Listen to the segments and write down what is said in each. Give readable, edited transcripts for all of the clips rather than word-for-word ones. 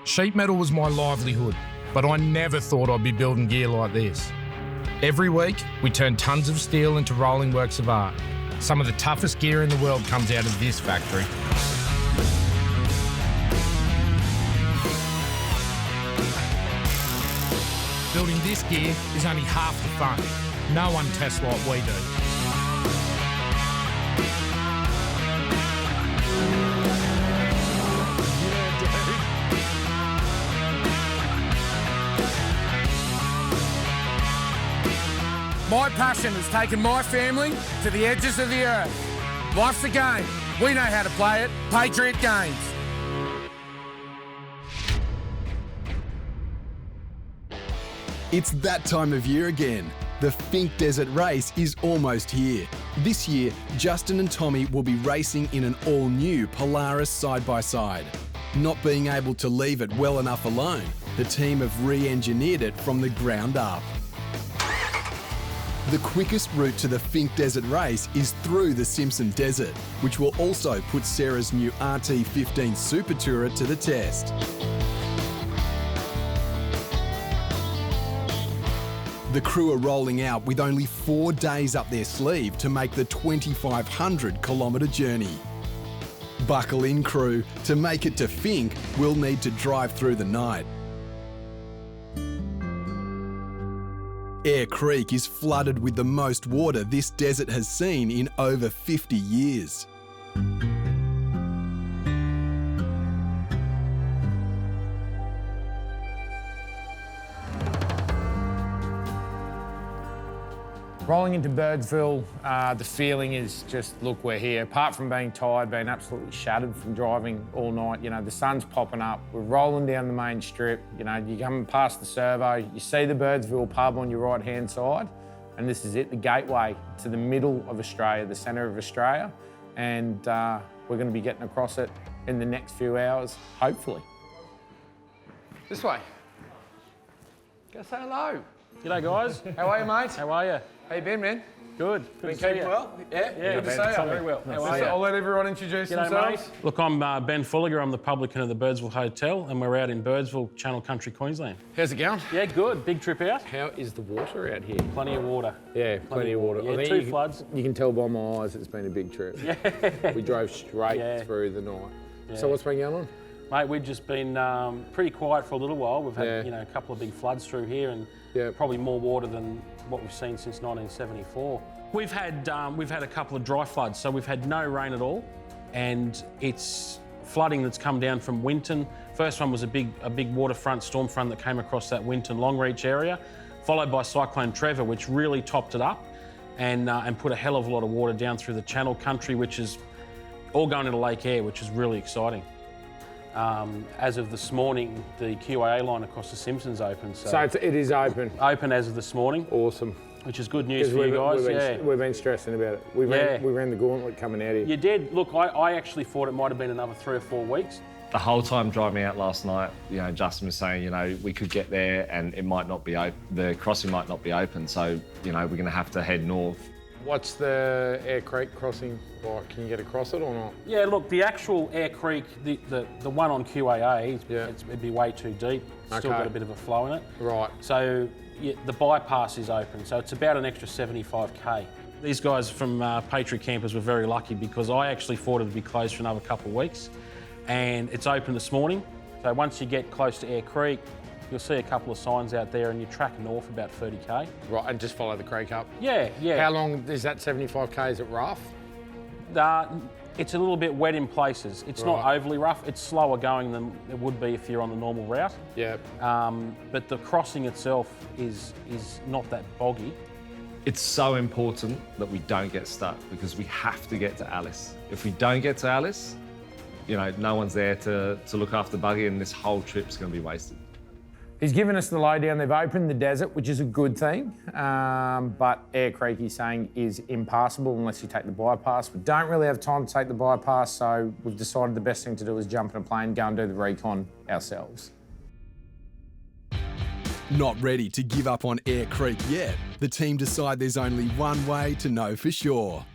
Sheet metal was my livelihood, but I never thought I'd be building gear like this. Every week, we turn tons of steel into rolling works of art. Some of the toughest gear in the world comes out of this factory. Building this gear is only half the fun. No one tests like we do. My passion has taken my family to the edges of the earth. Life's a game. We know how to play it. Patriot Games. It's that time of year again. The Finke Desert Race is almost here. This year, Justin and Tommy will be racing in an all-new Polaris side-by-side. Not being able to leave it well enough alone, the team have re-engineered it from the ground up. The quickest route to the Finke Desert Race is through the Simpson Desert, which will also put Sarah's new RT15 Super Tourer to the test. The crew are rolling out with only 4 days up their sleeve to make the 2,500 kilometre journey. Buckle in, crew. To make it to Finke, we'll need to drive through the night. Eyre Creek is flooded with the most water this desert has seen in over 50 years. Rolling into Birdsville, the feeling is just, look, we're here. Apart from being tired, being absolutely shattered from driving all night, you know, the sun's popping up, we're rolling down the main strip, you know, you come past the servo, you see the Birdsville pub on your right-hand side, and this is it, the gateway to the middle of Australia, the centre of Australia, and we're going to be getting across it in the next few hours, hopefully. This way. Go say hello. G'day, guys. How are you, mate? How are you? How you been, man? Good. Been keeping well? Yeah? Yeah, Good to see you. very well. How are you? I'll let everyone introduce G'day, themselves. mate. Look, I'm Ben Fulliger. I'm the publican of the Birdsville Hotel, and we're out in Birdsville, Channel Country, Queensland. How's it going? Yeah, good. Big trip out. How is the water out here? Plenty of water. Yeah, plenty of water. Yeah, I think 2 floods. You can tell by my eyes it's been a big trip. Yeah. We drove straight through the night. Yeah. So what's been going on? Mate, we've just been pretty quiet for a little while. We've had, Yeah. you know, a couple of big floods through here, and Yeah. probably more water than what we've seen since 1974. We've had a couple of dry floods, so we've had no rain at all, and it's flooding that's come down from Winton. First one was a big waterfront storm front that came across that Winton Longreach area, followed by Cyclone Trevor, which really topped it up and put a hell of a lot of water down through the Channel Country, which is all going into Lake Eyre, which is really exciting. As of this morning, the QAA line across the Simpson's open. So it is open. Open as of this morning. Awesome. Which is good news for you guys. We've been stressing about it. We ran the gauntlet coming out here. You did. Look, I actually thought it might have been another 3 or 4 weeks. The whole time driving out last night, you know, Justin was saying, you know, we could get there and it might not be open, the crossing might not be open, so, you know, we're going to have to head north. What's the Eyre Creek crossing like? Can you get across it or not? Yeah, look, the actual Eyre Creek, the one on QAA, it'd be way too deep. Still got a bit of a flow in it. Right. So the bypass is open, so it's about an extra 75k. These guys from Patriot Campers were very lucky because I actually thought it'd be closed for another couple of weeks, and it's open this morning. So once you get close to Eyre Creek, you'll see a couple of signs out there, and you track north about 30k. Right, and just follow the creek up? Yeah. How long is that 75k? Is it rough? It's a little bit wet in places. It's not overly rough. It's slower going than it would be if you're on the normal route. Yeah. But the crossing itself is not that boggy. It's so important that we don't get stuck because we have to get to Alice. If we don't get to Alice, you know, no one's there to look after the buggy, and this whole trip's going to be wasted. He's given us the lowdown. They've opened the desert, which is a good thing, but Eyre Creek, he's saying, is impassable unless you take the bypass. We don't really have time to take the bypass, so we've decided the best thing to do is jump in a plane, go and do the recon ourselves. Not ready to give up on Eyre Creek yet, the team decide there's only one way to know for sure.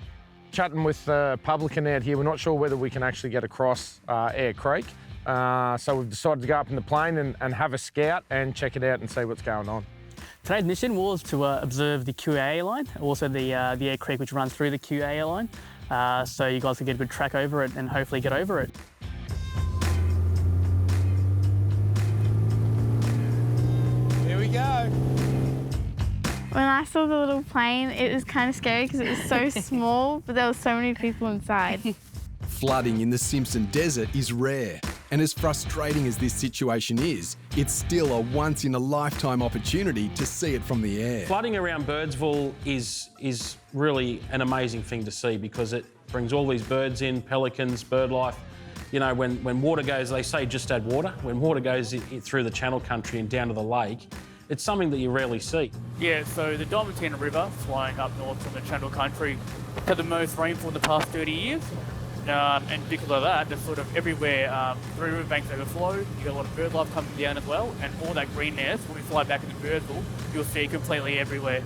Chatting with the publican out here, we're not sure whether we can actually get across Eyre Creek. So we've decided to go up in the plane and have a scout and check it out and see what's going on. Today's mission was to observe the QA line, also the air creek which runs through the QA line, so you guys can get a good track over it and hopefully get over it. Here we go. When I saw the little plane, it was kind of scary because it was so small, but there were so many people inside. Flooding in the Simpson Desert is rare, and as frustrating as this situation is, it's still a once-in-a-lifetime opportunity to see it from the air. Flooding around Birdsville is really an amazing thing to see because it brings all these birds in, pelicans, bird life. You know, when water goes, they say just add water. When water goes through the channel country and down to the lake, it's something that you rarely see. Yeah, so the Diamantina River, flowing up north from the Channel Country, had the most rainfall in the past 30 years. And because of that, there's sort of everywhere, the riverbanks overflow, you get a lot of bird life coming down as well, and all that greenness, when we fly back into Birdsville, you'll see completely everywhere.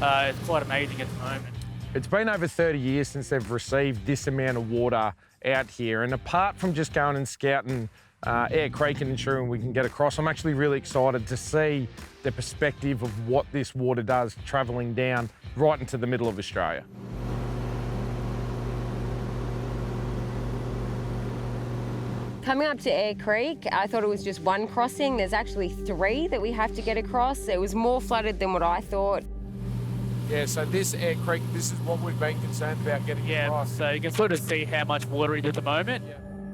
It's quite amazing at the moment. It's been over 30 years since they've received this amount of water out here, and apart from just going and scouting Air Creek and ensuring we can get across, I'm actually really excited to see the perspective of what this water does travelling down right into the middle of Australia. Coming up to Air Creek, I thought it was just one crossing. There's actually 3 that we have to get across. It was more flooded than what I thought. Yeah, so this Air Creek, this is what we've been concerned about getting across. So you can sort of see how much water is at the moment.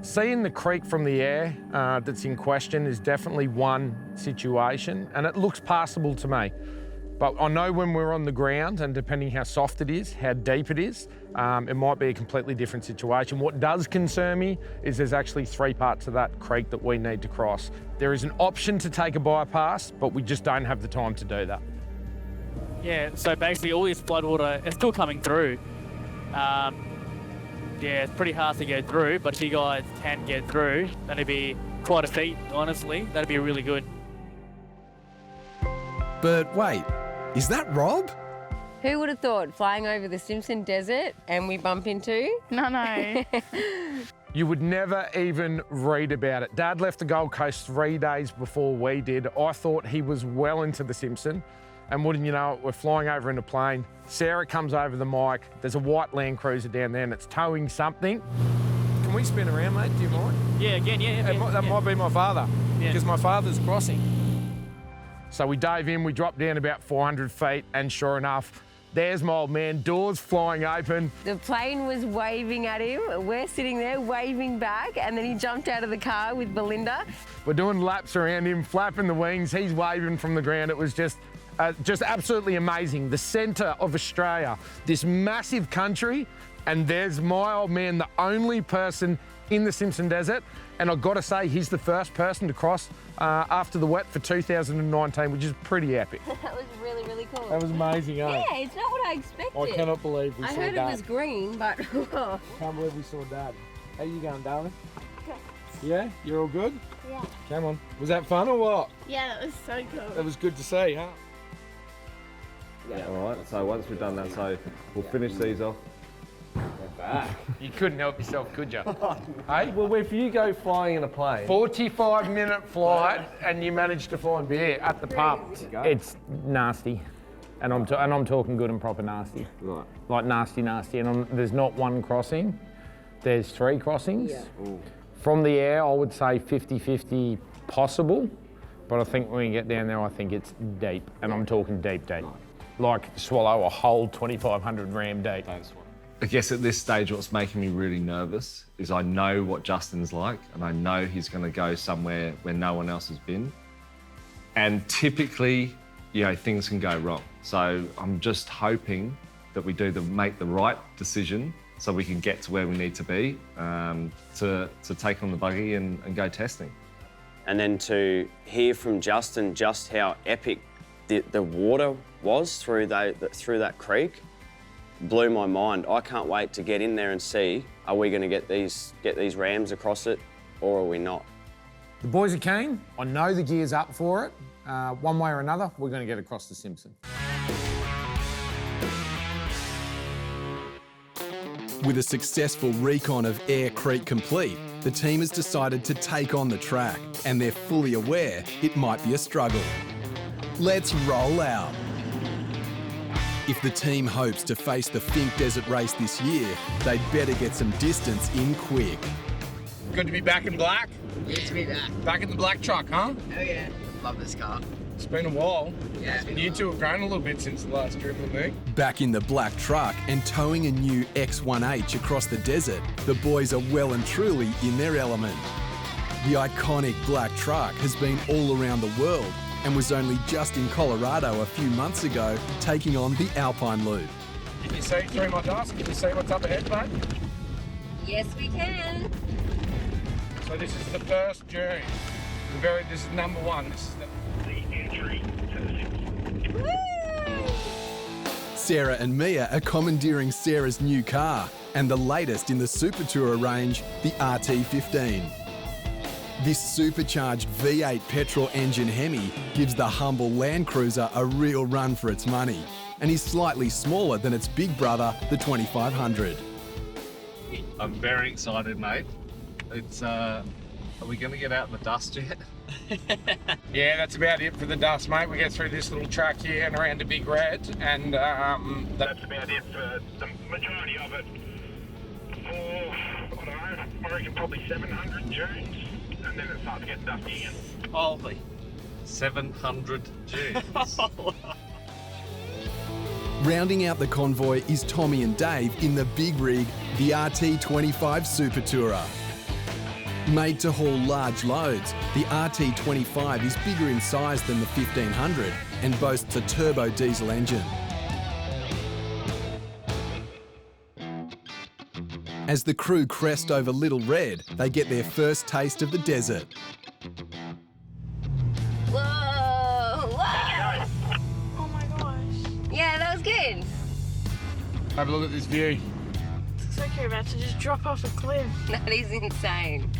Seeing the creek from the air that's in question is definitely one situation, and it looks passable to me. But I know when we're on the ground, and depending how soft it is, how deep it is, it might be a completely different situation. What does concern me is there's actually 3 parts of that creek that we need to cross. There is an option to take a bypass, but we just don't have the time to do that. Yeah, so basically all this floodwater is still coming through. Yeah, it's pretty hard to get through, but if you guys can get through, that'd be quite a feat, honestly. That'd be really good. But wait, is that Rob? Who would have thought flying over the Simpson Desert and we bump into? No. You would never even read about it. Dad left the Gold Coast 3 days before we did. I thought he was well into the Simpson. And wouldn't you know it, we're flying over in a plane. Sarah comes over the mic. There's a white Land Cruiser down there and it's towing something. Can we spin around, mate? Do you mind? Yeah, again, yeah. That might be my father, Yeah. because my father's crossing. So we dove in, we dropped down about 400 feet, and sure enough, there's my old man, doors flying open. The plane was waving at him. We're sitting there waving back, and then he jumped out of the car with Belinda. We're doing laps around him, flapping the wings. He's waving from the ground. It was just absolutely amazing. The centre of Australia, this massive country, and there's my old man, the only person in the Simpson Desert. And I've got to say, he's the first person to cross after the wet for 2019, which is pretty epic. That was really, really cool. That was amazing, eh? Yeah, it's not what I expected. I cannot believe we I saw heard Dad. it was green, but... Can't believe we saw Dad. How you going, darling? Yeah? You're all good? Yeah. Come on. Was that fun or what? Yeah, that was so cool. That was good to see, huh? Yeah. All right, so once we've done that, so we'll finish these off. You couldn't help yourself, could you? Hey? Well, if you go flying in a plane... 45-minute flight and you managed to find beer at the pub. It's nasty. And I'm talking good and proper nasty. Right. Like nasty. And there's not one crossing. There's 3 crossings. Yeah. From the air, I would say 50-50 possible. But I think when we get down there, I think it's deep. And I'm talking deep. Like swallow a whole 2,500 ram deep. I guess at this stage, what's making me really nervous is I know what Justin's like, and I know he's going to go somewhere where no one else has been. And typically, you know, things can go wrong. So I'm just hoping that we make the right decision so we can get to where we need to be to take on the buggy and go testing. And then to hear from Justin just how epic the water was through that creek blew my mind. I can't wait to get in there and see, are we going to get these rams across it or are we not? The boys are keen. I know the gear's up for it. One way or another, we're going to get across the Simpson. With a successful recon of Air Creek complete, the team has decided to take on the track, and they're fully aware it might be a struggle. Let's roll out. If the team hopes to face the Finke Desert Race this year, they'd better get some distance in quick. Good to be back in black. Good to be back. Back in the black truck, huh? Oh yeah, love this car. It's been a while. Yeah, it's been You a two have grown a little bit since the last trip with me. Back in the black truck and towing a new X1H across the desert, the boys are well and truly in their element. The iconic black truck has been all around the world and was only just in Colorado a few months ago, taking on the Alpine Loop. Can you see through my dust? Can you see what's up ahead, mate? Yes, we can. So this is the first journey. This is number one. This is the entry to the Simpson. Woo! Sarah and Mia are commandeering Sarah's new car and the latest in the Super Tourer range, the RT15. This supercharged V8 petrol engine Hemi gives the humble Land Cruiser a real run for its money and is slightly smaller than its big brother, the 2500. I'm very excited, mate. It's, are we going to get out in the dust yet? Yeah, that's about it for the dust, mate. We get through this little track here and around to Big Red, and that's about it for the majority of it. For, I don't know, I reckon probably 700 dunes, and then it starts getting dusty again. Holy. 700 dunes. Rounding out the convoy is Tommy and Dave in the big rig, the RT25 Super Tourer. Made to haul large loads, the RT25 is bigger in size than the 1500 and boasts a turbo diesel engine. As the crew crest over Little Red, they get their first taste of the desert. Whoa! Whoa! Oh my gosh. Yeah, that was good. Have a look at this view. Looks like you're about to just drop off a cliff. That is insane.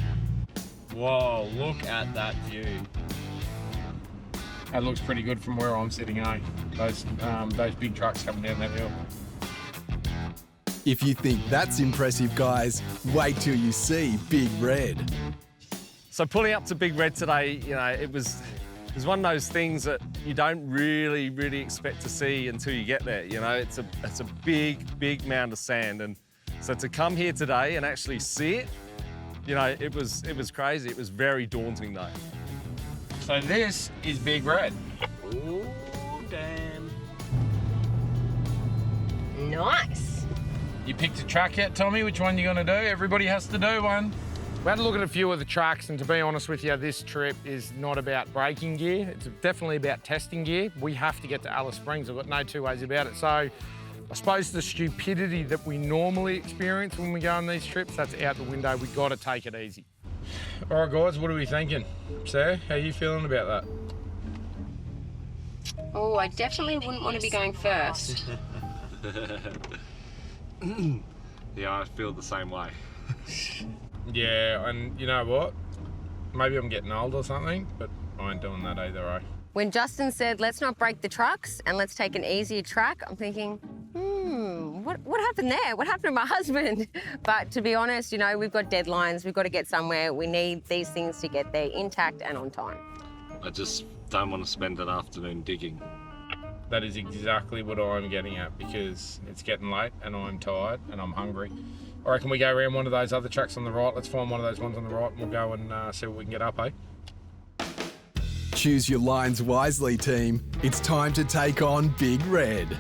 Whoa, look at that view. That looks pretty good from where I'm sitting, eh? Those big trucks coming down that hill. If you think that's impressive, guys, wait till you see Big Red. So pulling up to Big Red today, you know, it was one of those things that you don't really expect to see until you get there. You know, it's a big mound of sand, and so to come here today and actually see it, you know, it was crazy. It was very daunting though. So this is Big Red. Oh, damn. Nice. You picked a track yet, Tommy? Which one you gonna do? Everybody has to do one. We had a look at a few of the tracks, and to be honest with you, this trip is not about braking gear. It's definitely about testing gear. We have to get to Alice Springs. I've got no two ways about it. So I suppose the stupidity that we normally experience when we go on these trips, that's out the window. We got to take it easy. All right, guys, what are we thinking? Sarah, how are you feeling about that? Oh, I definitely wouldn't want to be going first. Yeah, I feel the same way. Yeah, and you know what? Maybe I'm getting old or something, but I ain't doing that either, eh? When Justin said, let's not break the trucks and let's take an easier track, I'm thinking, what happened there? What happened to my husband? But to be honest, you know, we've got deadlines. We've got to get somewhere. We need these things to get there intact and on time. I just don't want to spend an afternoon digging. That is exactly what I'm getting at, because it's getting late and I'm tired and I'm hungry. I reckon we go around one of those other tracks on the right. Let's find one of those ones on the right and we'll go and see what we can get up, eh? Choose your lines wisely, team. It's time to take on Big Red.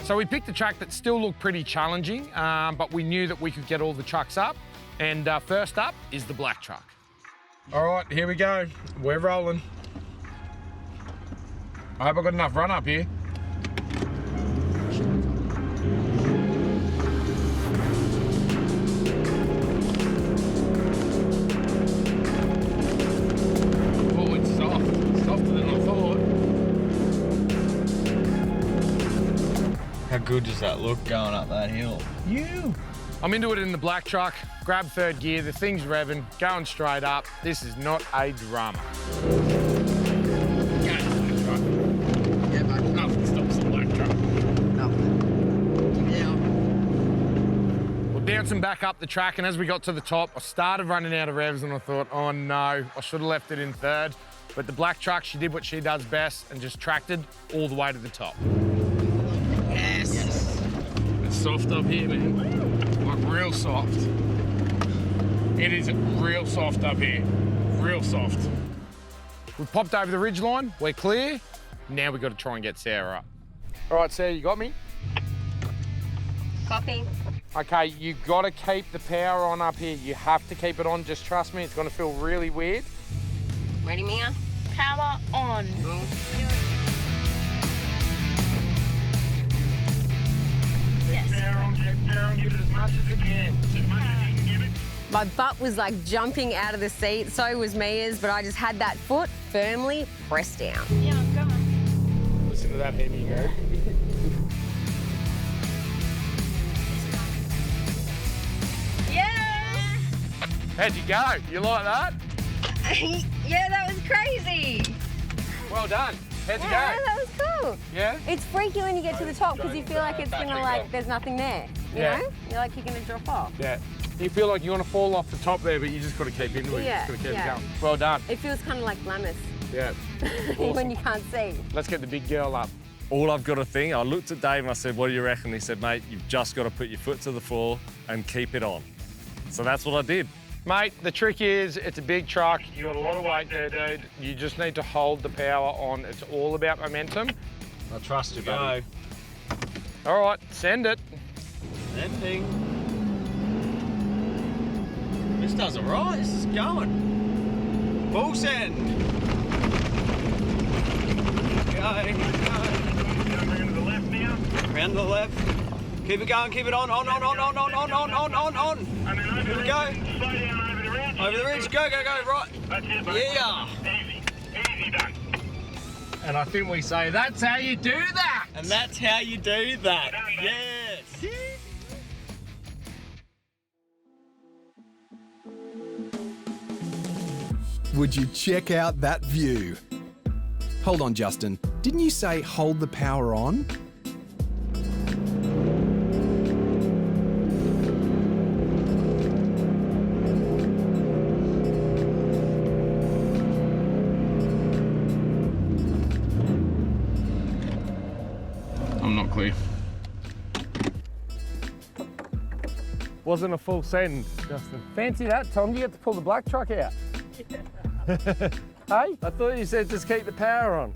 So we picked a track that still looked pretty challenging, but we knew that we could get all the trucks up. And first up is the black truck. All right, here we go. We're rolling. I hope I got enough run up here. Oh, it's soft. It's softer than I thought. How good does that look going up that hill? I'm into it in the black truck. Grab third gear, the thing's revving, going straight up. This is not a drama. Yeah, mate. Nothing stops the black truck. Nothing. Yeah. We'll down bouncing back up the track, and as we got to the top, I started running out of revs, and I thought, oh no, I should have left it in third. But the black truck, she did what she does best and just tracted all the way to the top. Yes. It's soft up here, man. Like real soft. It is real soft up here. Real soft. We've popped over the ridgeline. We're clear. Now we've got to try and get Sarah up. All right, Sarah, you got me? Copy. Okay, you got to keep the power on up here. You have to keep it on. Just trust me, it's going to feel really weird. Ready, Mia? Power on. My butt was like jumping out of the seat, so was Mia's, but I just had that foot firmly pressed down. Yeah, I'm going. Listen to that heavy go. Yeah! How'd you go? You like that? Yeah, that was crazy. Well done. How'd you Yeah, go? that was cool. Yeah? It's freaky when you get to the top because you feel like it's gonna there's nothing there. You Yeah. know? You're like you're gonna drop off. Yeah. You feel like you want to fall off the top there, but you just got to keep into it. Yeah, You just got to keep yeah. going. Well done. It feels kind of like glamour Yeah. when you can't see. Let's get the big girl up. All I've got to think, I looked at Dave and I said, what do you reckon? He said, mate, you've just got to put your foot to the floor and keep it on. So that's what I did. Mate, the trick is it's a big truck. You got a lot of weight there, dude. You just need to hold the power on. It's all about momentum. I trust you, buddy. All right, send it. Ending. This does all right. This is going. Full send. Go. Round to the left now. Round to the left. Keep it going. Keep it on. On. Here we go. Over the ridge. Go. Right. That's it, mate. Yeah. Easy done. And I think we say, that's how you do that. And that's how you do that. Yes. Would you check out that view? Hold on, Justin. Didn't you say hold the power on? I'm not clear. Wasn't a full send, Justin. Fancy that, Tom. You get to pull the black truck out. Hey? I thought you said just keep the power on.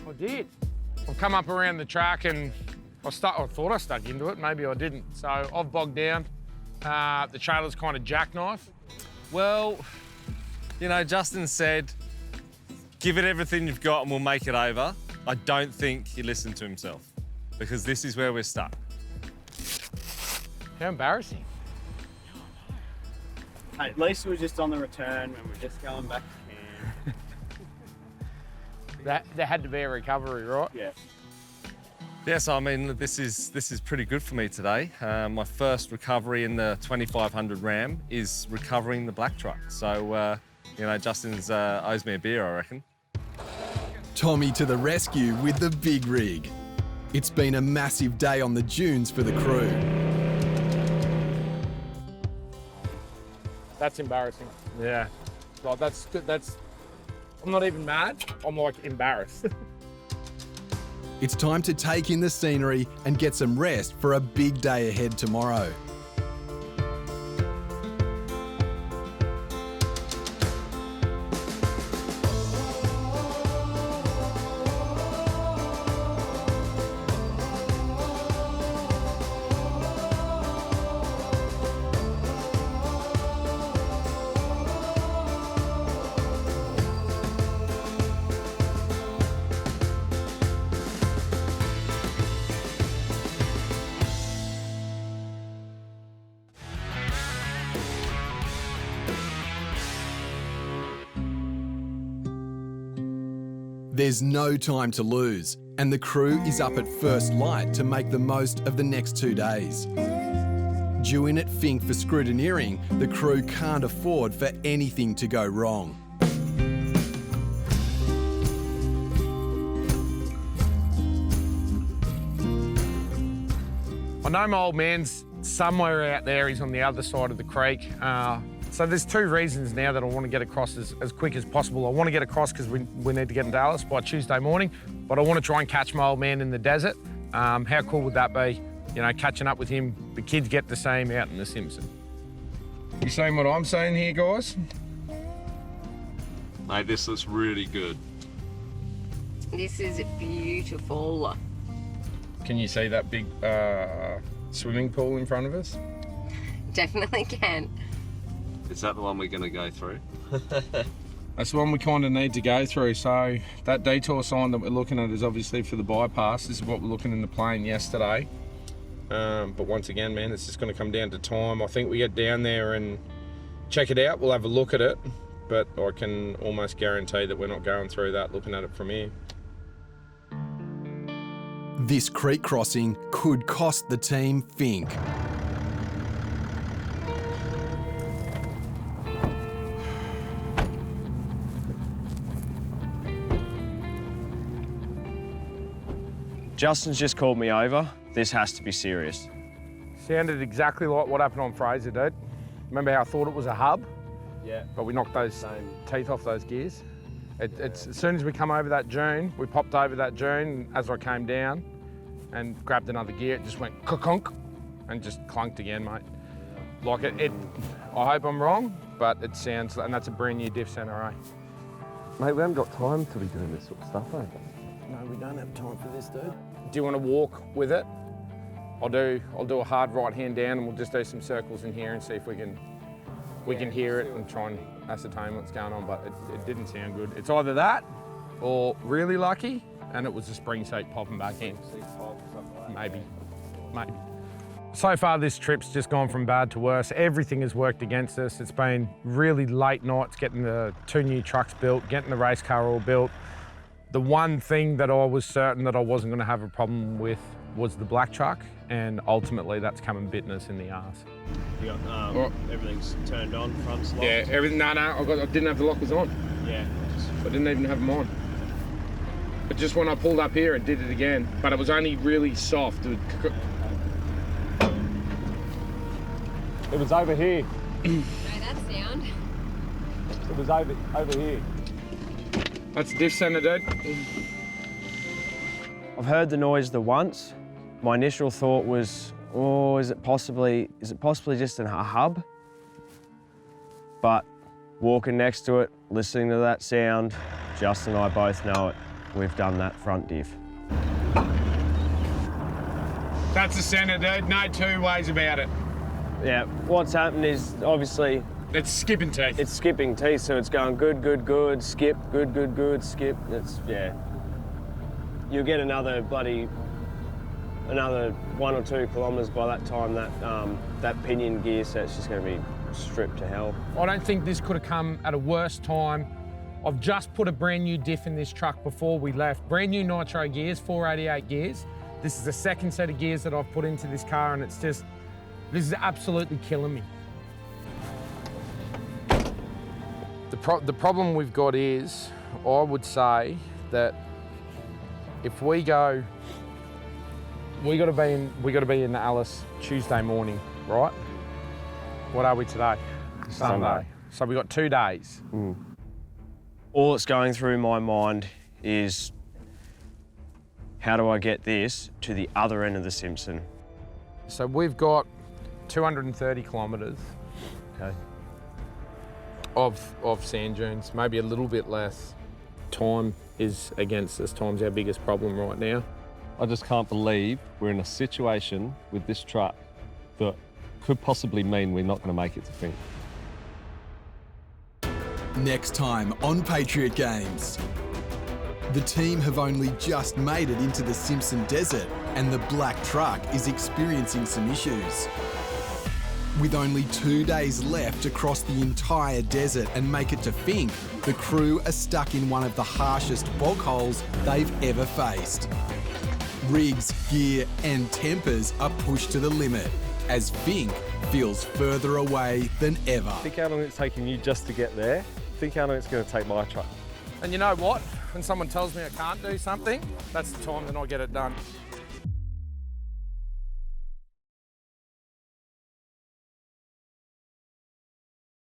I did. I've come up around the track and I thought I stuck into it. Maybe I didn't. So I've bogged down. The trailer's kind of jackknife. Well, you know, Justin said, give it everything you've got and we'll make it over. I don't think he listened to himself because this is where we're stuck. How embarrassing. Hey, at least we were just on the return when we're just going back to camp. There had to be a recovery, right? Yeah. Yes, I mean, this is pretty good for me today. My first recovery in the 2500 Ram is recovering the black truck. So, you know, Justin's owes me a beer, I reckon. Tommy to the rescue with the big rig. It's been a massive day on the dunes for the crew. That's embarrassing. Yeah. Like, that's good. I'm not even mad. I'm like embarrassed. It's time to take in the scenery and get some rest for a big day ahead tomorrow. There's no time to lose, and the crew is up at first light to make the most of the next 2 days. Due in at Finke for scrutineering, the crew can't afford for anything to go wrong. I know my old man's somewhere out there he's on the other side of the creek. So there's two reasons now that I want to get across as quick as possible. I want to get across because we need to get into Alice by Tuesday morning, but I want to try and catch my old man in the desert. How cool would that be? You know, catching up with him. The kids get to see him out in the Simpson. You seeing what I'm seeing here, guys? Mate, this looks really good. This is beautiful. Can you see that big swimming pool in front of us? Definitely can. Is that the one we're going to go through? That's the one we kind of need to go through. So that detour sign that we're looking at is obviously for the bypass. This is what we're looking in the plane yesterday. But once again, man, it's just going to come down to time. I think we get down there and check it out. We'll have a look at it, but I can almost guarantee that we're not going through that looking at it from here. This creek crossing could cost the team Finke. Justin's just called me over. This has to be serious. Sounded exactly like what happened on Fraser, dude. Remember how I thought it was a hub? Yeah. But we knocked those teeth off those gears. It's as soon as we come over that dune, we popped over that dune as I came down and grabbed another gear, it just went ka-conk and just clunked again, mate. Like I hope I'm wrong, but it sounds, and that's a brand new diff center, eh? Mate, we haven't got time to be doing this sort of stuff, eh? No, we don't have time for this, dude. Do you want to walk with it? I'll do a hard right hand down and we'll just do some circles in here and see if we can hear it and try and ascertain what's going on, but it didn't sound good. It's either that or really lucky and it was a spring seat popping back in. Maybe. So far this trip's just gone from bad to worse. Everything has worked against us. It's been really late nights getting the 2 new trucks built, getting the race car all built. The one thing that I was certain that I wasn't going to have a problem with was the black truck, and ultimately that's come and bitten us in the arse. You got everything's turned on, front's locked. Yeah, everything. No, I didn't have the lockers on. Yeah. I didn't even have them on. But just when I pulled up here, it did it again. But it was only really soft. It was over here. Know that sound? It was over here. That's a diff center, dude. I've heard the noise the once. My initial thought was, oh, is it possibly just a hub? But walking next to it, listening to that sound, Justin and I both know it. We've done that front diff. That's a center, dude. No two ways about it. Yeah, what's happened is obviously it's skipping teeth. It's skipping teeth, so it's going good, good, good, skip, good, good, good, skip. Yeah. You'll get another 1 or 2 kilometres by that time. That pinion gear set's just going to be stripped to hell. I don't think this could have come at a worse time. I've just put a brand new diff in this truck before we left. Brand new nitro gears, 488 gears. This is the second set of gears that I've put into this car, and this is absolutely killing me. The problem we've got is, I would say that if we got to be in Alice Tuesday morning, right? What are we today? Sunday. So we got 2 days. All that's going through my mind is, how do I get this to the other end of the Simpson? So we've got 230 kilometres. Okay. Of sand dunes, maybe a little bit less. Time is against us. Time's our biggest problem right now. I just can't believe we're in a situation with this truck that could possibly mean we're not going to make it to Finke. Next time on Patriot Games. The team have only just made it into the Simpson Desert and the black truck is experiencing some issues. With only 2 days left to cross the entire desert and make it to Finke, the crew are stuck in one of the harshest bog holes they've ever faced. Rigs, gear and tempers are pushed to the limit as Finke feels further away than ever. Think how long it's taking you just to get there. Think how long it's going to take my truck. And you know what? When someone tells me I can't do something, that's the time that I get it done.